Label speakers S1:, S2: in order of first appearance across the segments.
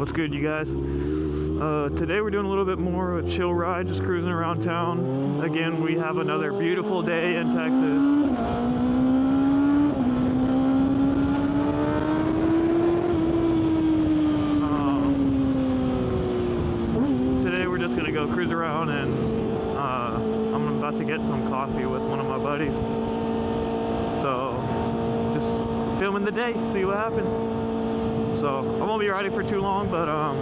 S1: What's good, you guys? Today we're doing a little bit more of a chill ride, just cruising around town. Again, we have another beautiful day in Texas. Today we're just gonna go cruise around, and I'm about to get some coffee with one of my buddies. So, just filming the day, see what happens. So, I won't be riding for too long, but I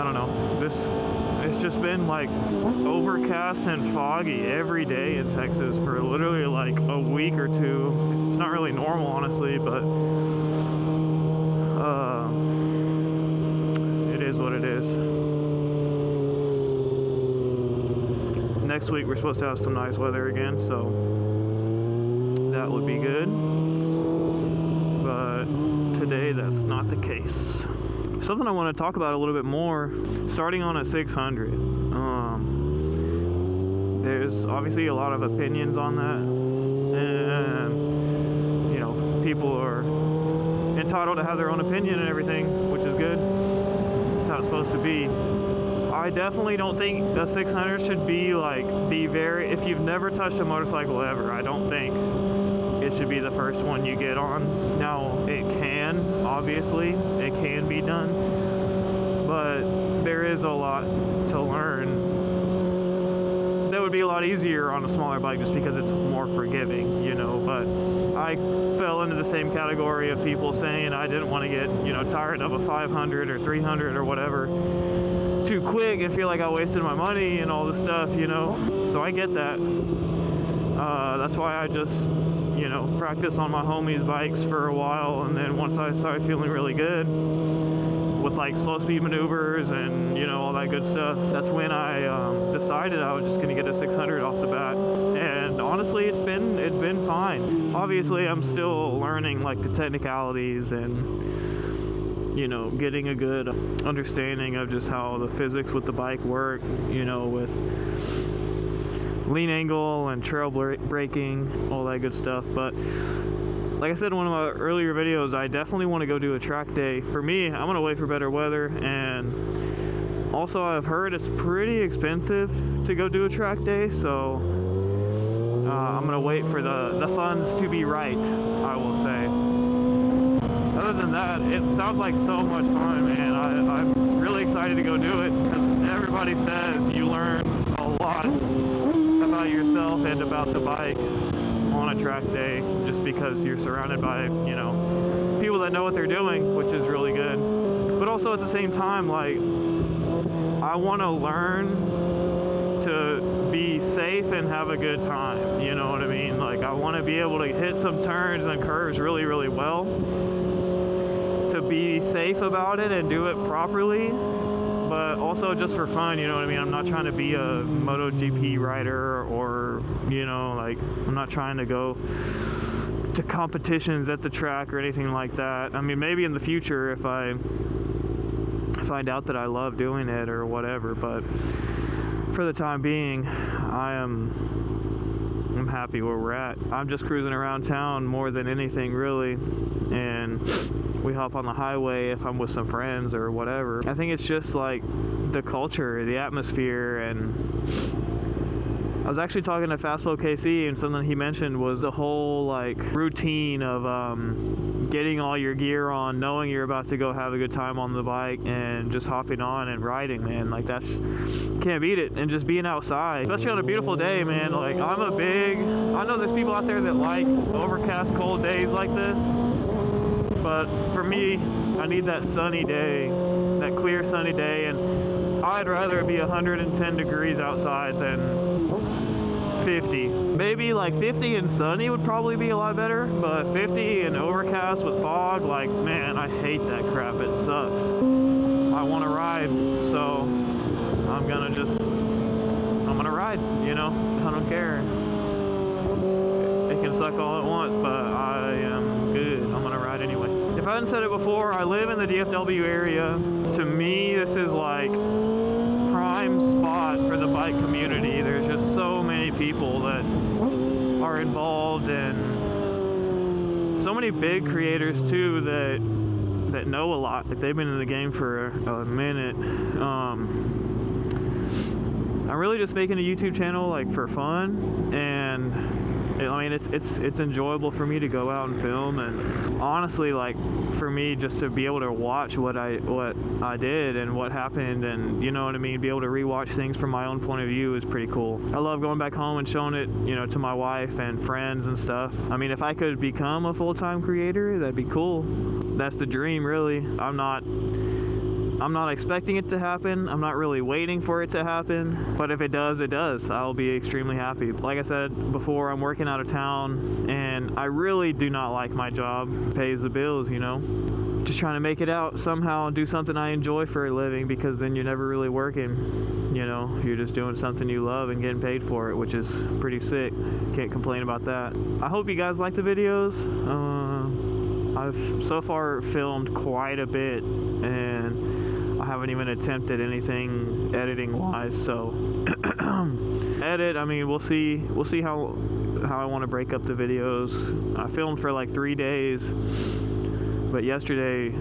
S1: don't know. It's just been like overcast and foggy every day in Texas for literally like a week or two. It's not really normal, honestly, but it is what it is. Next week we're supposed to have some nice weather again, so that would be good. But today that's not the case. Something I want to talk about a little bit more, starting on a 600. There's obviously a lot of opinions on that, and you know, people are entitled to have their own opinion and everything, which is good. That's how it's supposed to be. I definitely don't think the 600 should be very, if you've never touched a motorcycle ever, I don't think it should be the first one you get on. Now, it can, obviously, it can be done, but there is a lot to learn. That would be a lot easier on a smaller bike just because it's more forgiving, you know, but I fell into the same category of people saying I didn't want to get, you know, tired of a 500 or 300 or whatever too quick and feel like I wasted my money and all this stuff, you know, so I get that. That's why I just, you know, practice on my homies' bikes for a while, and then once I started feeling really good with like slow speed maneuvers and, you know, all that good stuff, that's when I decided I was just gonna get a 600 off the bat. And honestly, it's been fine. Obviously, I'm still learning like the technicalities and, you know, getting a good understanding of just how the physics with the bike work, you know, with lean angle and trail braking, all that good stuff. But like I said in one of my earlier videos, I definitely want to go do a track day. For me, I'm gonna wait for better weather, and also I've heard it's pretty expensive to go do a track day, so I'm gonna wait for the funds to be right, I will say. Other than that, it sounds like so much fun, man. I'm really excited to go do it, because everybody says you learn a lot about yourself and about the bike on a track day, just because you're surrounded by, you know, people that know what they're doing, which is really good. But also at the same time, like, I want to learn to be safe and have a good time, you know what I mean? Like, I want to be able to hit some turns and curves really, really well, to be safe about it and do it properly, but also just for fun, you know what I mean? I'm not trying to be a MotoGP rider, or, you know, like, I'm not trying to go to competitions at the track or anything like that. I mean, maybe in the future if I find out that I love doing it or whatever, but for the time being, I'm happy where we're at. I'm just cruising around town more than anything, really, and we hop on the highway if I'm with some friends or whatever. I think it's just like the culture, the atmosphere, and I was actually talking to Fastflow KC, and something he mentioned was the whole like routine of getting all your gear on, knowing you're about to go have a good time on the bike, and just hopping on and riding, man. Like, that's, can't beat it. And just being outside, especially on a beautiful day, man. Like, I know there's people out there that like overcast, cold days like this, but for me, I need that sunny day, that clear sunny day, and I'd rather it be 110 degrees outside than 50. Maybe like 50 and sunny would probably be a lot better, but 50 and overcast with fog, like, man, I hate that crap. It sucks. I want to ride, so I'm gonna ride, you know? I don't care. It can suck all at once, but I am good. I'm gonna ride anyway. If I hadn't said it before, I live in the DFW area. To me, this is like prime spot for the bike community. There's just so many people that are involved, and so many big creators too that that know a lot. They've been in the game for a minute. I'm really just making a YouTube channel like for fun, and I mean it's enjoyable for me to go out and film, and honestly, like for me just to be able to watch what I did and what happened, and you know what I mean, be able to rewatch things from my own point of view is pretty cool. I love going back home and showing it, you know, to my wife and friends and stuff. I mean, if I could become a full-time creator, that'd be cool. That's the dream, really. I'm not expecting it to happen. I'm not really waiting for it to happen. But if it does, it does. I'll be extremely happy. Like I said before, I'm working out of town, and I really do not like my job. It pays the bills, you know. Just trying to make it out somehow and do something I enjoy for a living, because then you're never really working. You know, you're just doing something you love and getting paid for it, which is pretty sick. Can't complain about that. I hope you guys like the videos. I've so far filmed quite a bit, and I haven't even attempted anything editing wise, so edit, I mean, we'll see how I want to break up the videos. I filmed for like 3 days, but yesterday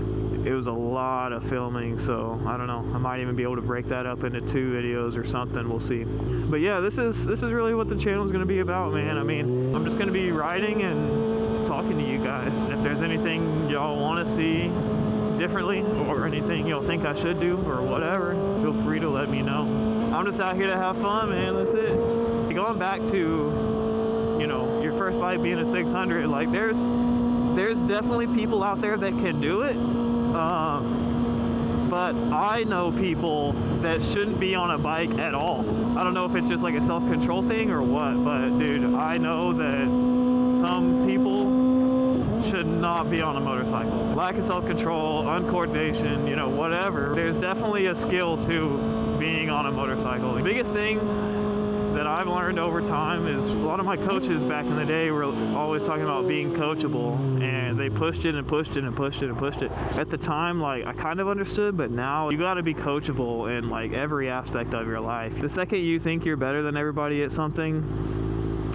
S1: it was a lot of filming, so I don't know, I might even be able to break that up into 2 videos or something. We'll see. But yeah, this is really what the channel is going to be about, man. I mean, I'm just going to be riding and talking to you guys. If there's anything y'all want to see differently, or anything you'll think I should do, or whatever, feel free to let me know. I'm just out here to have fun, man. That's it. Going back to, you know, your first bike being a 600, like there's definitely people out there that can do it, but I know people that shouldn't be on a bike at all. I don't know if it's just like a self-control thing or what, but dude, I know that some people should not be on a motorcycle. Lack of self-control, uncoordination, you know, whatever. There's definitely a skill to being on a motorcycle. The biggest thing that I've learned over time is a lot of my coaches back in the day were always talking about being coachable, and they pushed it and pushed it and pushed it and pushed it. At the time, like, I kind of understood, but now you got to be coachable in like every aspect of your life. The second you think you're better than everybody at something,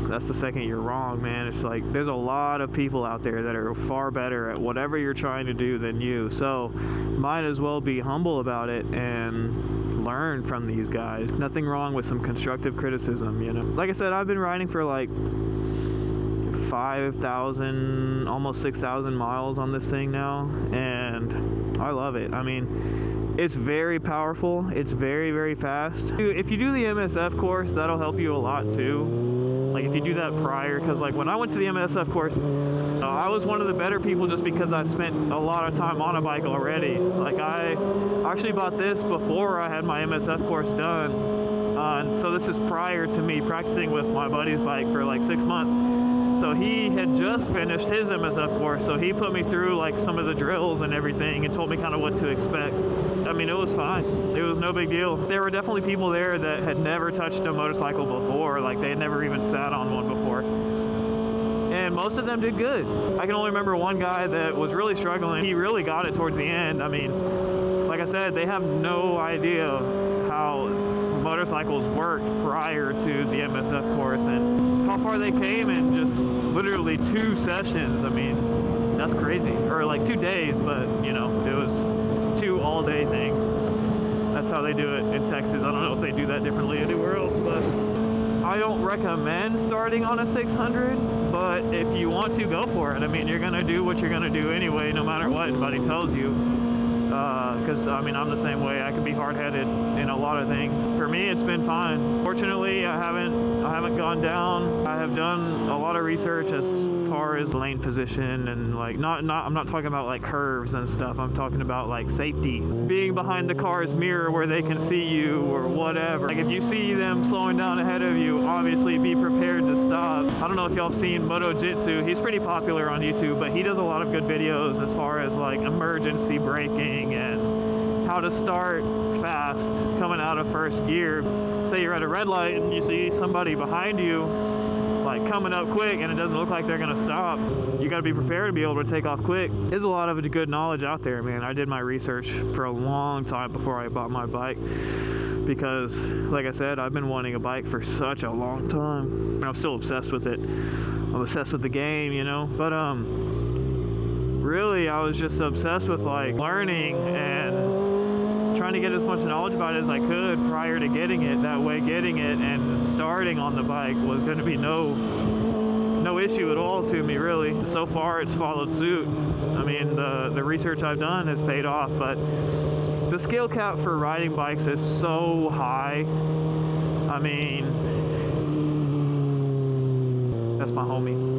S1: that's the second you're wrong, man. It's like there's a lot of people out there that are far better at whatever you're trying to do than you, so might as well be humble about it and learn from these guys. Nothing wrong with some constructive criticism, you know. Like I said, I've been riding for like 5,000, almost 6,000 miles on this thing now, and I love it. I mean, it's very powerful. It's very, very fast. If you do the MSF course, that'll help you a lot too. Like if you do that prior, because like when I went to the MSF course, I was one of the better people just because I've spent a lot of time on a bike already. Like I actually bought this before I had my MSF course done, and so this is prior to me practicing with my buddy's bike for like 6 months. So he had just finished his MSF course, so he put me through like some of the drills and everything and told me kind of what to expect. I mean, it was fine. It was no big deal. There were definitely people there that had never touched a motorcycle before, like they had never even sat on one before. And most of them did good. I can only remember one guy that was really struggling. He really got it towards the end. I mean, like I said, they have no idea how motorcycles worked prior to the MSF course and how far they came in just literally 2 sessions. I mean, that's crazy. Or like 2 days, but you know, it was 2 all-day things. That's how they do it in Texas. I don't know if they do that differently anywhere else, but I don't recommend starting on a 600, but if you want to, go for it. I mean, you're gonna do what you're gonna do anyway, no matter what anybody tells you. Because I mean, I'm the same way. I can be hard-headed in a lot of things. For me, it's been fine. Fortunately, I haven't gone down. I have done a lot of research as far as lane position and like I'm not talking about like curves and stuff. I'm talking about like safety, being behind the car's mirror where they can see you or whatever. Like if you see them slowing down ahead of you, obviously be prepared to stop. I don't know if y'all have seen Moto Jitsu. He's pretty popular on YouTube, but he does a lot of good videos as far as like emergency braking and how to start fast coming out of first gear. Say you're at a red light and you see somebody behind you like coming up quick and it doesn't look like they're gonna stop. You gotta be prepared to be able to take off quick. There's a lot of good knowledge out there, man. I did my research for a long time before I bought my bike because, like I said, I've been wanting a bike for such a long time. I'm still obsessed with it. I'm obsessed with the game, you know, but really I was just obsessed with like learning and trying to get as much knowledge about it as I could prior to getting it. That way getting it and starting on the bike was going to be no issue at all to me, really. So far it's followed suit. I mean, the research I've done has paid off, but the skill cap for riding bikes is so high. I mean, that's my homie.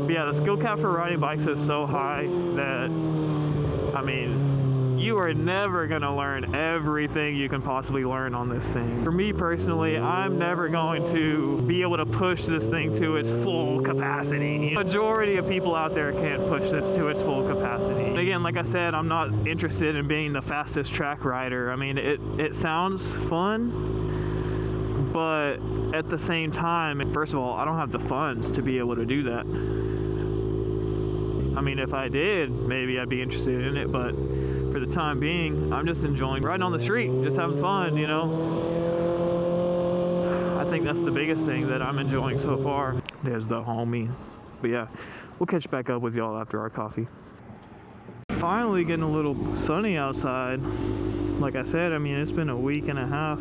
S1: But yeah, the skill cap for riding bikes is so high that, I mean, you are never gonna learn everything you can possibly learn on this thing. For me personally, I'm never going to be able to push this thing to its full capacity. The majority of people out there can't push this to its full capacity. And again, like I said, I'm not interested in being the fastest track rider. I mean, it sounds fun, but at the same time, first of all, I don't have the funds to be able to do that. I mean, if I did, maybe I'd be interested in it, but for the time being, I'm just enjoying riding on the street, just having fun, you know. I think that's the biggest thing that I'm enjoying so far. There's the homie. But yeah, we'll catch back up with y'all after our coffee. Finally getting a little sunny outside. Like I said, I mean, it's been a week and a half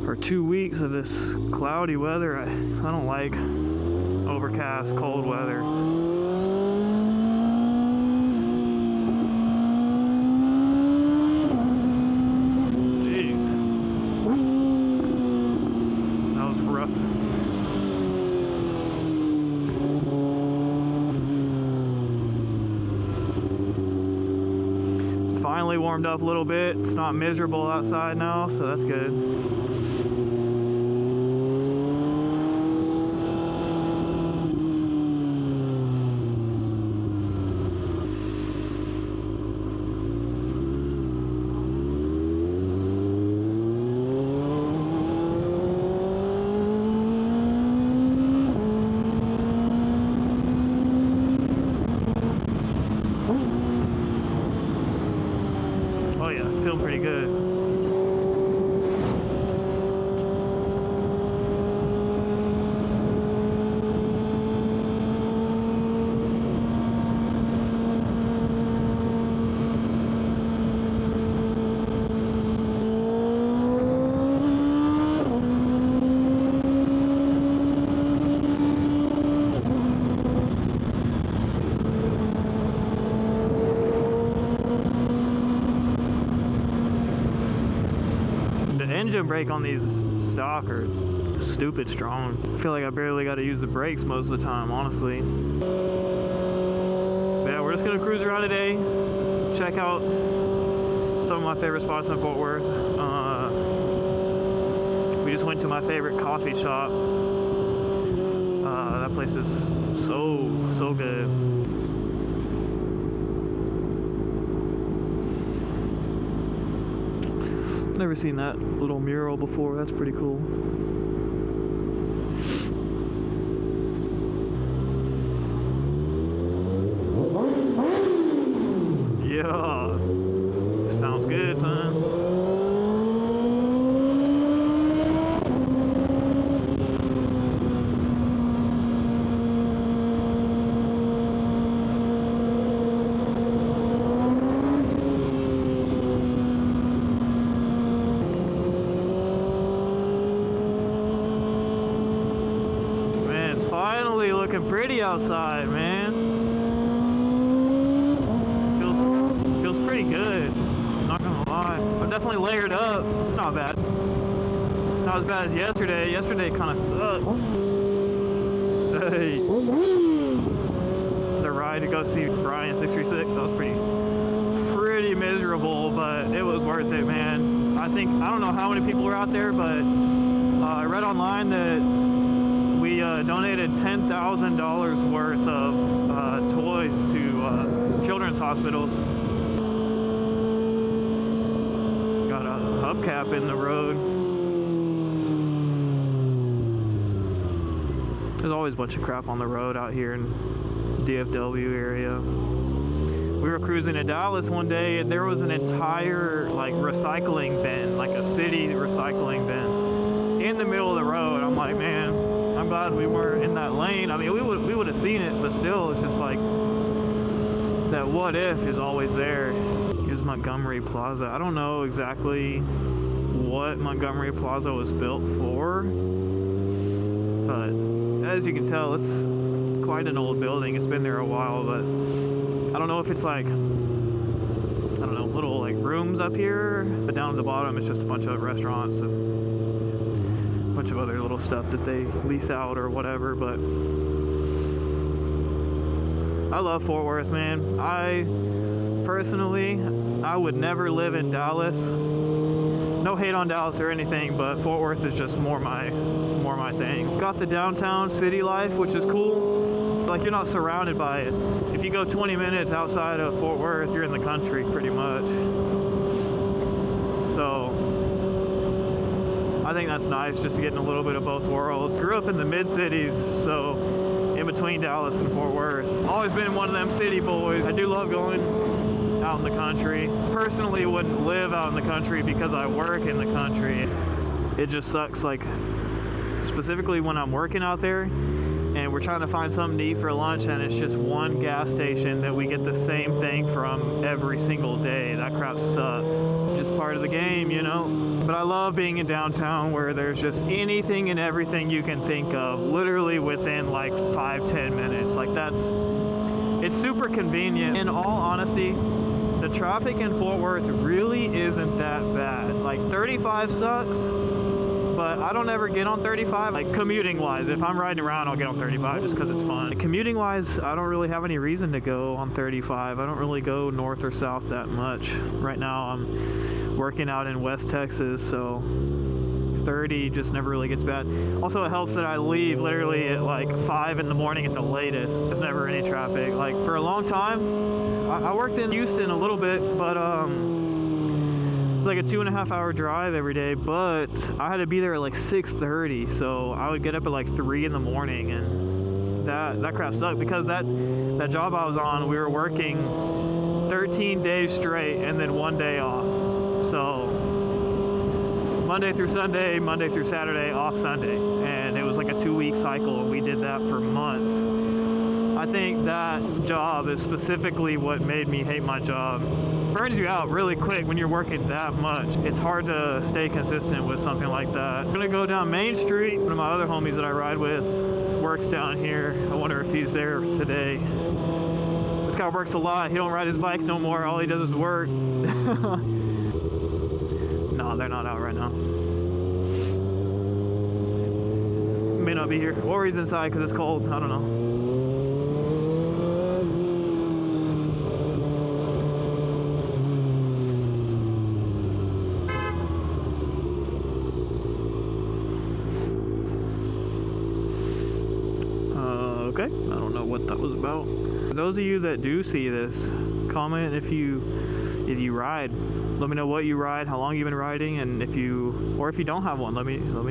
S1: or 2 weeks of this cloudy weather. I don't like overcast, cold weather. Finally warmed up a little bit. It's not miserable outside now, so that's good. Oh yeah, feeling pretty good. Engine brake on these stock are stupid strong. I feel like I barely got to use the brakes most of the time, honestly. But yeah, we're just gonna cruise around today, check out some of my favorite spots in Fort Worth. We just went to my favorite coffee shop. That place is so good. Never seen that little mural before. That's pretty cool. Yeah. Sounds good, son. Finally looking pretty outside, man. Feels pretty good. Not gonna lie. I'm definitely layered up. It's not bad. Not as bad as yesterday. Yesterday kind of sucked. Hey. The ride to go see Brian 636. That was pretty miserable, but it was worth it, man. I don't know how many people were out there, but I read online that we donated $10,000 worth of toys to children's hospitals. Got a hubcap in the road. There's always a bunch of crap on the road out here in DFW area. We were cruising to Dallas one day and there was an entire like recycling bin, like a city recycling bin in the middle of the road. I'm like, man, I'm glad we weren't in that lane. I mean, we would have seen it, but still, it's just like that what if is always there. Here's Montgomery Plaza. I don't know exactly what Montgomery Plaza was built for, but as you can tell, it's quite an old building. It's been there a while, but I don't know if it's like, I don't know, little like rooms up here, but down at the bottom it's just a bunch of restaurants and a bunch of other little stuff that they lease out or whatever. But I love Fort Worth, man. I personally would never live in Dallas. No hate on Dallas or anything, but Fort Worth is just more my thing. Got the downtown city life, which is cool. Like, you're not surrounded by it. If you go 20 minutes outside of Fort Worth, you're in the country pretty much. So I think that's nice, just getting a little bit of both worlds. Grew up in the mid-cities, so in between Dallas and Fort Worth. Always been one of them city boys. I do love going out in the country. Personally wouldn't live out in the country because I work in the country. It just sucks, like specifically when I'm working out there and we're trying to find something to eat for lunch and it's just one gas station that we get the same thing from every single day. That crap sucks. Just part of the game, you know? But I love being in downtown where there's just anything and everything you can think of, literally within like 5-10 minutes. Like it's super convenient. In all honesty, the traffic in Fort Worth really isn't that bad. Like 35 sucks, but I don't ever get on 35. Like commuting wise, if I'm riding around, I'll get on 35 just because it's fun. Commuting wise, I don't really have any reason to go on 35. I don't really go north or south that much. Right now I'm working out in West Texas, so 30 just never really gets bad. Also, it helps that I leave literally at like 5 in the morning at the latest. There's never any traffic. Like for a long time, I worked in Houston a little bit, but it's like a 2.5 hour drive every day, but I had to be there at like 6:30, so I would get up at like 3 in the morning, and that crap sucked because that job I was on, we were working 13 days straight and then 1 day off. So Monday through Sunday, Monday through Saturday, off Sunday, and it was like a 2-week cycle, and we did that for months. I think that job is specifically what made me hate my job. Burns you out really quick when you're working that much. It's hard to stay consistent with something like that. I'm gonna go down Main Street. One of my other homies that I ride with works down here. I wonder if he's there today. This guy works a lot. He don't ride his bike no more. All he does is work. No, they're not out right now. May not be here. Or he's inside because it's cold. I don't know. Okay, I don't know what that was about. For those of you that do see this, comment if you ride. Let me know what you ride, how long you've been riding, and if you don't have one, let me know. Let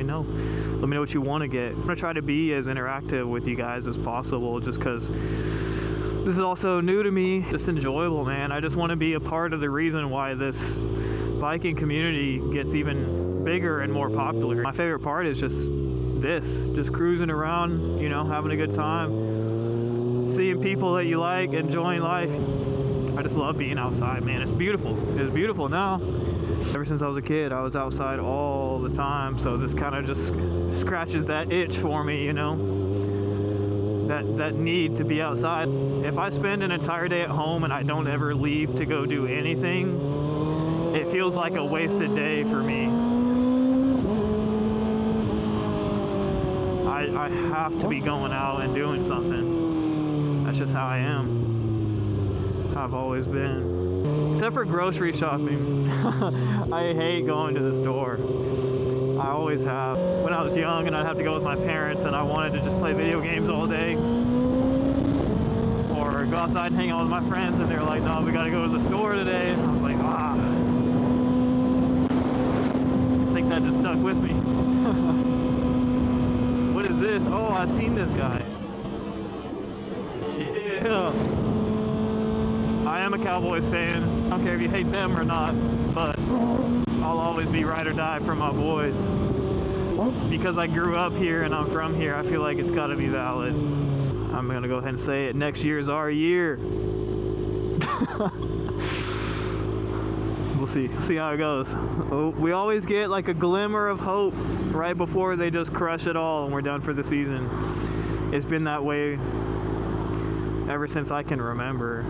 S1: me know what you want to get. I'm gonna try to be as interactive with you guys as possible, just because this is also new to me. Just enjoyable, man. I just want to be a part of the reason why this biking community gets even bigger and more popular. My favorite part is just cruising around, you know, having a good time, seeing people that you like, enjoying life. I just love being outside, man. It's beautiful. It's beautiful now. Ever since I was a kid, I was outside all the time, so this kind of just scratches that itch for me, you know, that need to be outside. If I spend an entire day at home and I don't ever leave to go do anything, it feels like a wasted day for me. I have to be going out and doing something. That's just how I am. I've always been. Except for grocery shopping. I hate going to the store. I always have. When I was young and I'd have to go with my parents and I wanted to just play video games all day, or go outside and hang out with my friends, and they're like, no, we gotta go to the store today. And I was like, I think that just stuck with me. What is this? Oh, I've seen this guy. Yeah. I am a Cowboys fan. I don't care if you hate them or not, but I'll always be ride or die for my boys. Because I grew up here and I'm from here, I feel like it's got to be valid. I'm going to go ahead and say it. Next year is our year. We'll see how it goes. We always get like a glimmer of hope right before they just crush it all and we're done for the season. It's been that way ever since I can remember.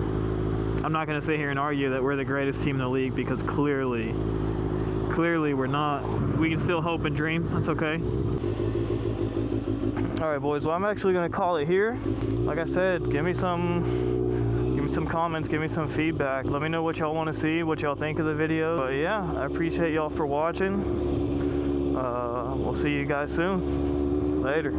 S1: I'm not going to sit here and argue that we're the greatest team in the league, because clearly we're not. We can still hope and dream. That's okay. All right, boys. Well, I'm actually going to call it here. Like I said, give me some comments, give me some feedback. Let me know what y'all want to see, what y'all think of the video. But yeah, I appreciate y'all for watching. We'll see you guys soon. Later.